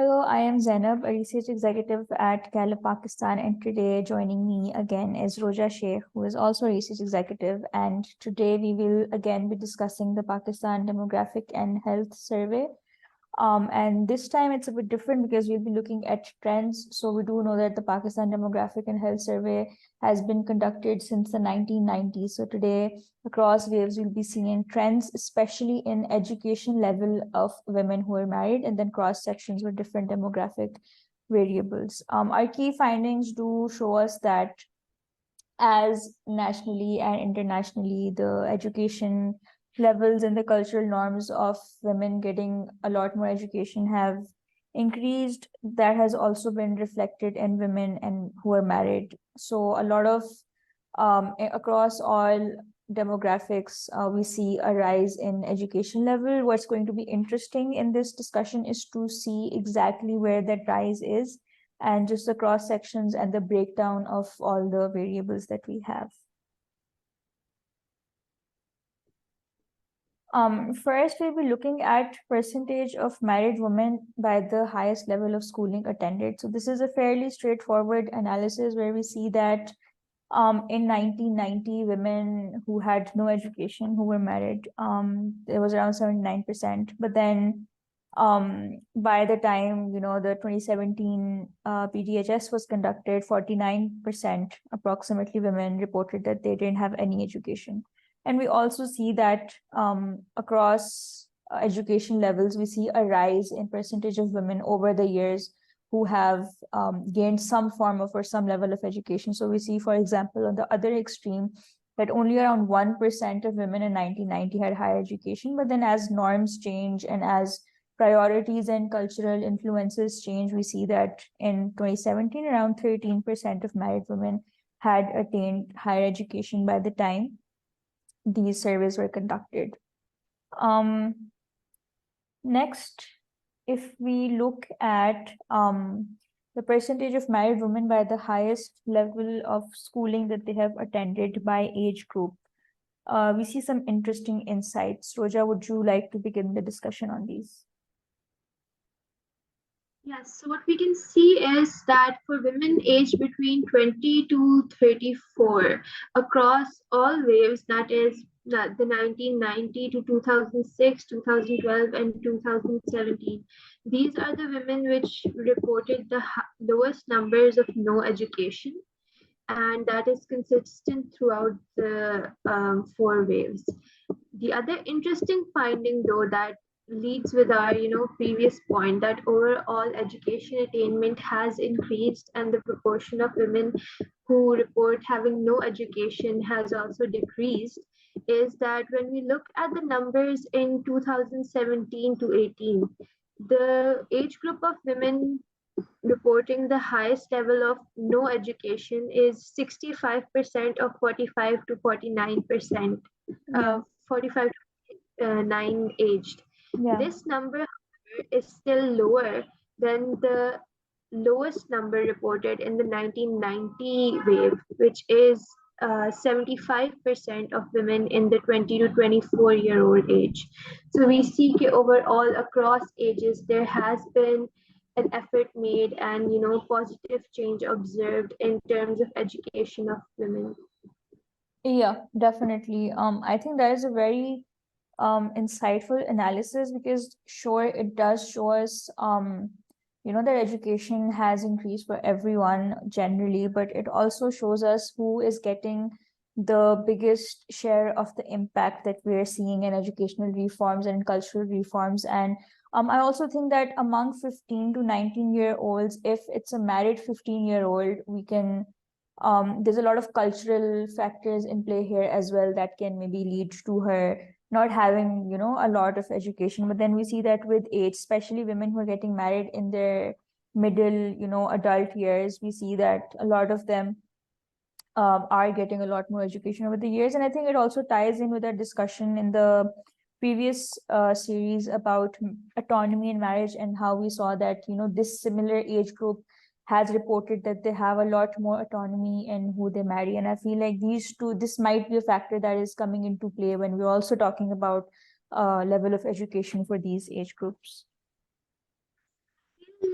Hello, I am Zainab, a research executive at Gallup, Pakistan, and today joining me again is Roja Sheikh, who is also a research executive. And today we will again be discussing the Pakistan Demographic and Health Survey. And this time it's a bit different because we'll be looking at trends. So we do know that the Pakistan Demographic and Health Survey has been conducted since the 1990s. So today, across waves, we'll be seeing trends, especially in education level of women who are married, and then cross sections with different demographic variables. Our key findings do show us that as nationally and internationally, the education levels and the cultural norms of women getting a lot more education have increased. That has also been reflected in women and who are married. So a lot of across all demographics, we see a rise in education level. What's going to be interesting in this discussion is to see exactly where that rise is and just the cross sections and the breakdown of all the variables that we have. First, we'll be looking at percentage of married women by the highest level of schooling attended. So this is a fairly straightforward analysis where we see that in 1990, women who had no education, who were married, it was around 79%. But then by the time, the 2017 PDHS was conducted, 49% approximately women reported that they didn't have any education. And we also see that across education levels, we see a rise in percentage of women over the years who have gained some form of or some level of education. So we see, for example, on the other extreme, that only around 1% of women in 1990 had higher education. But then as norms change and as priorities and cultural influences change, we see that in 2017, around 13% of married women had attained higher education by the time these surveys were conducted. Next, if we look at the percentage of married women by the highest level of schooling that they have attended by age group, we see some interesting insights. Roja, would you like to begin the discussion on these? Yes, so what we can see is that for women aged between 20 to 34 across all waves, that is the 1990 to 2006, 2012, and 2017, these are the women which reported the lowest numbers of no education, and that is consistent throughout the four waves. The other interesting finding, though, that leads with our previous point, that overall education attainment has increased and the proportion of women who report having no education has also decreased, is that when we look at the numbers in 2017 to 18, the age group of women reporting the highest level of no education is 65% of 45 to 49%, Yeah. 45 to 9 aged. Yeah. This number, however, is still lower than the lowest number reported in the 1990 wave, which is 75% of women in the 20 to 24-year-old age. So we see overall across ages, there has been an effort made and positive change observed in terms of education of women. Yeah, definitely. I think that is a very insightful analysis because sure, it does show us that education has increased for everyone generally, but it also shows us who is getting the biggest share of the impact that we're seeing in educational reforms and cultural reforms. And I also think that among 15 to 19-year-olds, if it's a married 15-year-old, we can there's a lot of cultural factors in play here as well that can maybe lead to her not having a lot of education. But then we see that with age, especially women who are getting married in their middle adult years, we see that a lot of them are getting a lot more education over the years. And I think it also ties in with our discussion in the previous series about autonomy in marriage and how we saw that this similar age group has reported that they have a lot more autonomy in who they marry. And I feel like this might be a factor that is coming into play when we're also talking about level of education for these age groups.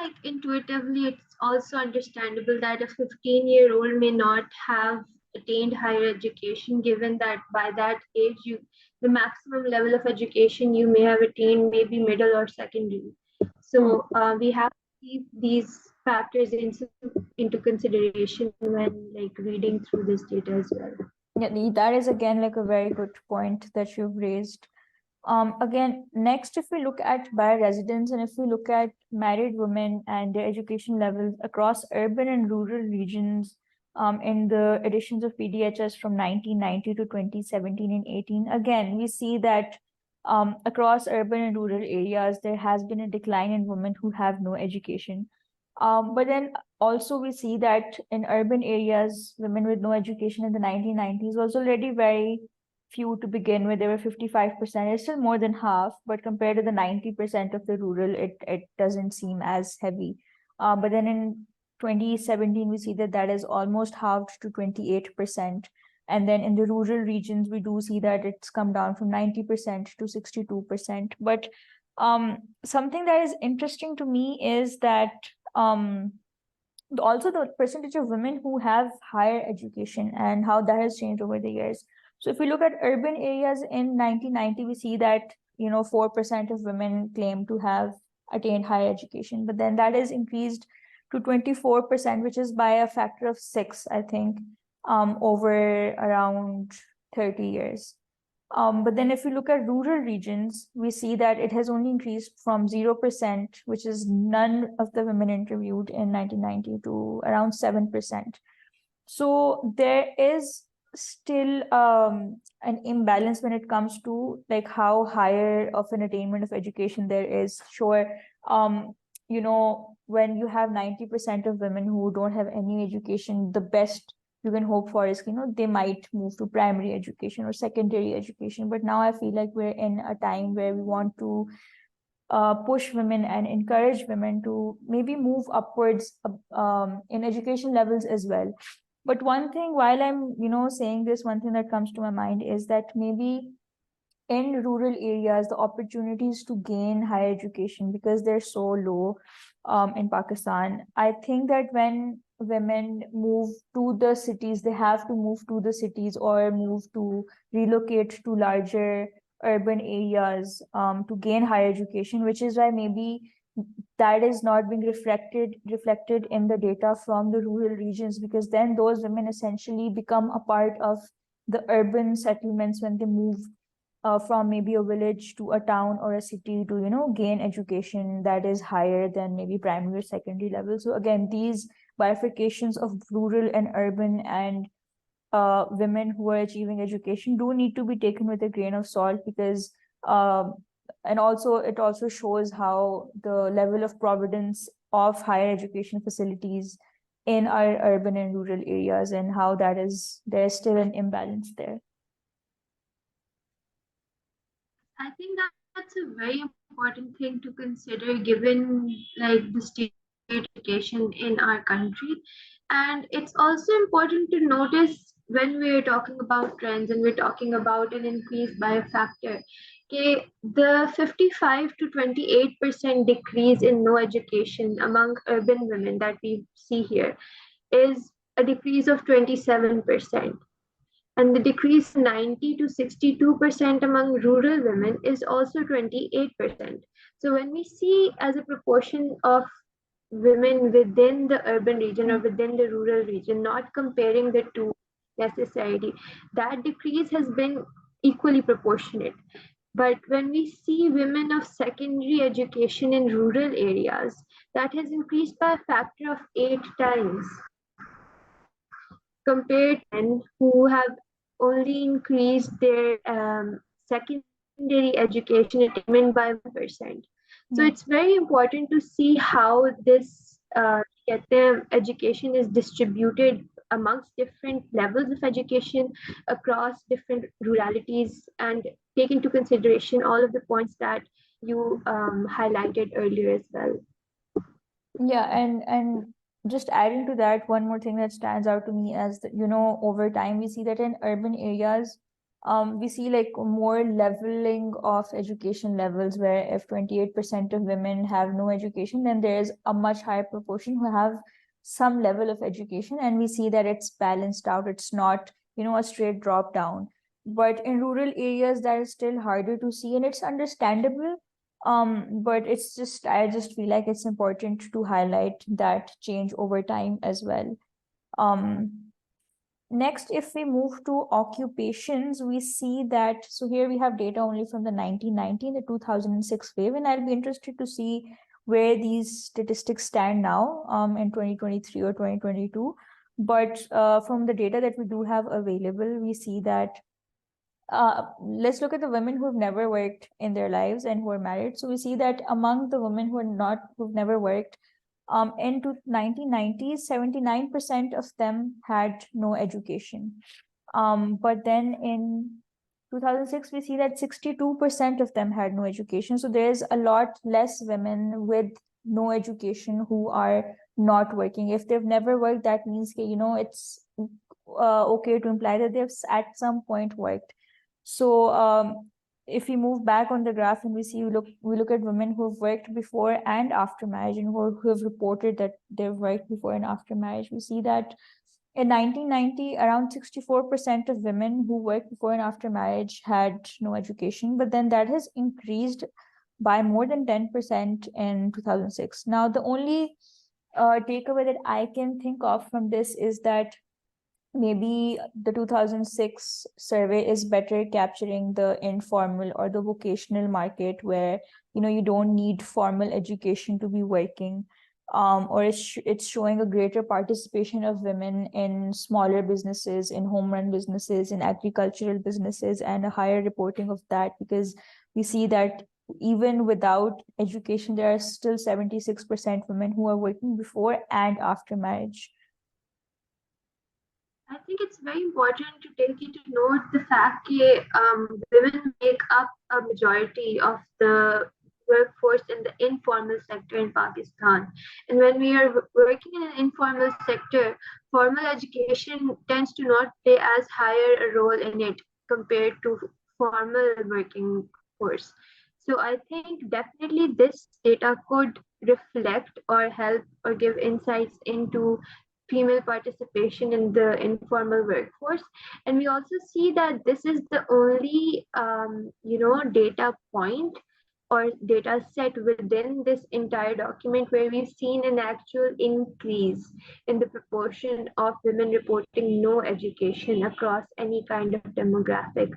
like intuitively, it's also understandable that a 15-year-old may not have attained higher education, given that by that age, the maximum level of education you may have attained may be middle or secondary. So we have to keep these factors into consideration when like reading through this data as well. Yeah, that is again like a very good point that you've raised. Again, next, if we look at bioresidents and if we look at married women and their education levels across urban and rural regions, in the editions of PDHS from 1990 to 2017 and 18, again, we see that across urban and rural areas, there has been a decline in women who have no education. But then also we see that in urban areas, women with no education in the 1990s was already very few to begin with. There were 55%. It's still more than half, but compared to the 90% of the rural, it doesn't seem as heavy. But then in 2017, we see that that is almost halved to 28%. And then in the rural regions, we do see that it's come down from 90% to 62%. But something that is interesting to me is that also the percentage of women who have higher education and how that has changed over the years. So if we look at urban areas in 1990, we see that 4% of women claim to have attained higher education, but then that is increased to 24%, which is by a factor of 6, I think, over around 30 years. But then if we look at rural regions, we see that it has only increased from 0%, which is none of the women interviewed in 1990, to around 7%. So there is still an imbalance when it comes to like how higher of an attainment of education there is. Sure, when you have 90% of women who don't have any education, the best you can hope for is they might move to primary education or secondary education. But now I feel like we're in a time where we want to push women and encourage women to maybe move upwards in education levels as well. But one thing, while I'm saying this, one thing that comes to my mind is that maybe in rural areas, the opportunities to gain higher education, because they're so low in Pakistan, I think that when women move to the cities, they have to move to the cities or relocate to larger urban areas to gain higher education, which is why maybe that is not being reflected in the data from the rural regions, because then those women essentially become a part of the urban settlements when they move from maybe a village to a town or a city to gain education that is higher than maybe primary or secondary level. So again, these bifurcations of rural and urban and women who are achieving education do need to be taken with a grain of salt, because and also it also shows how the level of providence of higher education facilities in our urban and rural areas, and how there's still an imbalance there. I think that's a very important thing to consider given like the state of education in our country. And it's also important to notice when we're talking about trends and we're talking about an increase by a factor. Okay, the 55 to 28% decrease in no education among urban women that we see here is a decrease of 27%. And the decrease 90 to 62% among rural women is also 28%. So when we see as a proportion of women within the urban region or within the rural region, not comparing the two necessarily, that decrease has been equally proportionate. But when we see women of secondary education in rural areas, that has increased by a factor of 8 times compared to men who have only increased their secondary education attainment by 1%. So it's very important to see how this education is distributed amongst different levels of education across different ruralities, and take into consideration all of the points that you highlighted earlier as well. Yeah, and just adding to that, one more thing that stands out to me as over time we see that in urban areas, we see like more leveling of education levels, where if 28% of women have no education, then there's a much higher proportion who have some level of education, and we see that it's balanced out. It's not, a straight drop down. But in rural areas, that is still harder to see, and it's understandable. But I just feel like it's important to highlight that change over time as well. Next, if we move to occupations, we see that, so here we have data only from the 1990, the 2006 wave, and I'll be interested to see where these statistics stand now in 2023 or 2022. But from the data that we do have available, we see that let's look at the women who have never worked in their lives and who are married. So we see that among the women who've never worked, in 1990s, 79% of them had no education. But then in 2006, we see that 62% of them had no education. So there's a lot less women with no education who are not working. If they've never worked, that means, it's okay to imply that they've at some point worked. So if we move back on the graph and we look at women who have worked before and after marriage, and who have reported that they've worked before and after marriage, we see that in 1990, around 64% of women who worked before and after marriage had no education, but then that has increased by more than 10% in 2006. Now, the only takeaway that I can think of from this is that maybe the 2006 survey is better capturing the informal or the vocational market, where you don't need formal education to be working, or it's showing a greater participation of women in smaller businesses, in home run businesses, in agricultural businesses, and a higher reporting of that, because we see that even without education, there are still 76% women who are working before and after marriage. I think it's very important to take into note the fact that women make up a majority of the workforce in the informal sector in Pakistan. And when we are working in an informal sector, formal education tends to not play as higher a role in it compared to formal working force. So I think definitely this data could reflect or help or give insights into female participation in the informal workforce. And we also see that this is the only data point or data set within this entire document where we've seen an actual increase in the proportion of women reporting no education across any kind of demographic.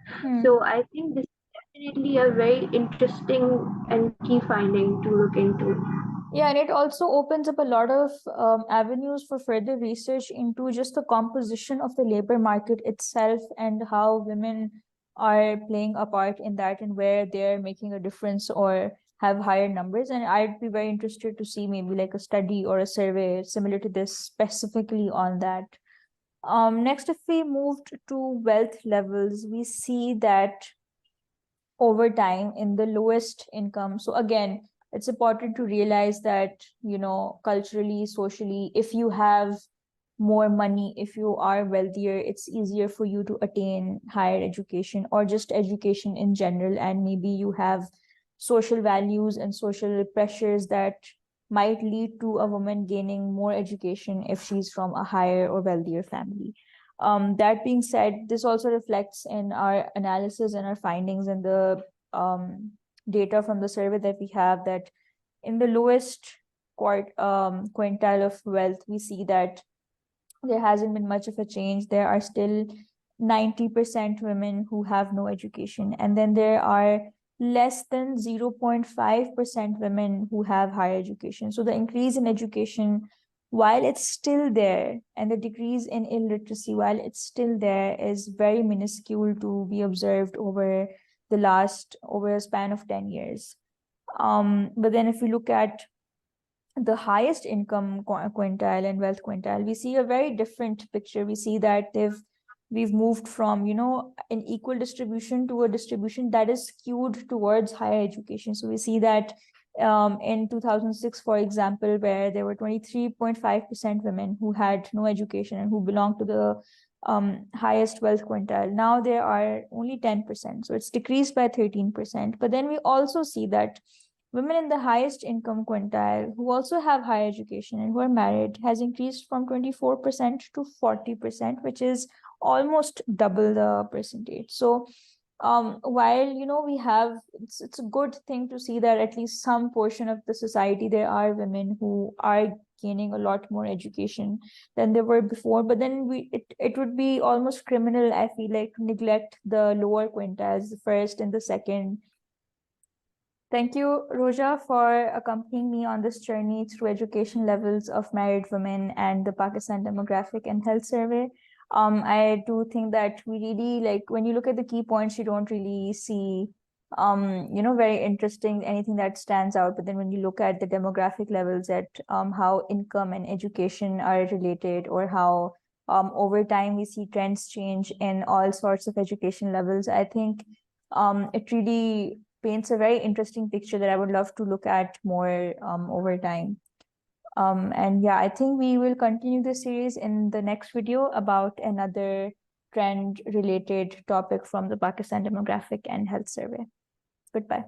So I think this is definitely a very interesting and key finding to look into. Yeah, and it also opens up a lot of avenues for further research into just the composition of the labor market itself, and how women are playing a part in that, and where they're making a difference or have higher numbers. And I'd be very interested to see maybe like a study or a survey similar to this specifically on that. Next, if we moved to wealth levels, we see that over time in the lowest income. So again, it's important to realize that, culturally, socially, if you have more money, if you are wealthier, it's easier for you to attain higher education or just education in general. And maybe you have social values and social pressures that might lead to a woman gaining more education if she's from a higher or wealthier family. That being said, this also reflects in our analysis and our findings in the data from the survey that we have, that in the lowest quintile of wealth, we see that there hasn't been much of a change. There are still 90% women who have no education. And then there are less than 0.5% women who have higher education. So the increase in education, while it's still there, and the decrease in illiteracy, while it's still there, is very minuscule to be observed over a span of 10 years. But then if we look at the highest income quintile and wealth quintile, we see a very different picture. We see that we've moved from, an equal distribution to a distribution that is skewed towards higher education. So we see that in 2006, for example, where there were 23.5% women who had no education and who belonged to the highest wealth quintile. Now there are only 10%, so it's decreased by 13%. But then we also see that women in the highest income quintile who also have higher education and who are married has increased from 24% to 40%, which is almost double the percentage. So while we have, it's a good thing to see that at least some portion of the society there are women who are gaining a lot more education than they were before, but then it would be almost criminal, I feel like, to neglect the lower quintiles, the first and the second. Thank you, Roja, for accompanying me on this journey through education levels of married women and the Pakistan Demographic and Health Survey. I do think that we really, like, when you look at the key points, you don't really see, very interesting, anything that stands out. But then when you look at the demographic levels, at how income and education are related, or how over time we see trends change in all sorts of education levels, I think it really paints a very interesting picture that I would love to look at more over time. And yeah, I think we will continue this series in the next video about another trend related topic from the Pakistan Demographic and Health Survey. Goodbye.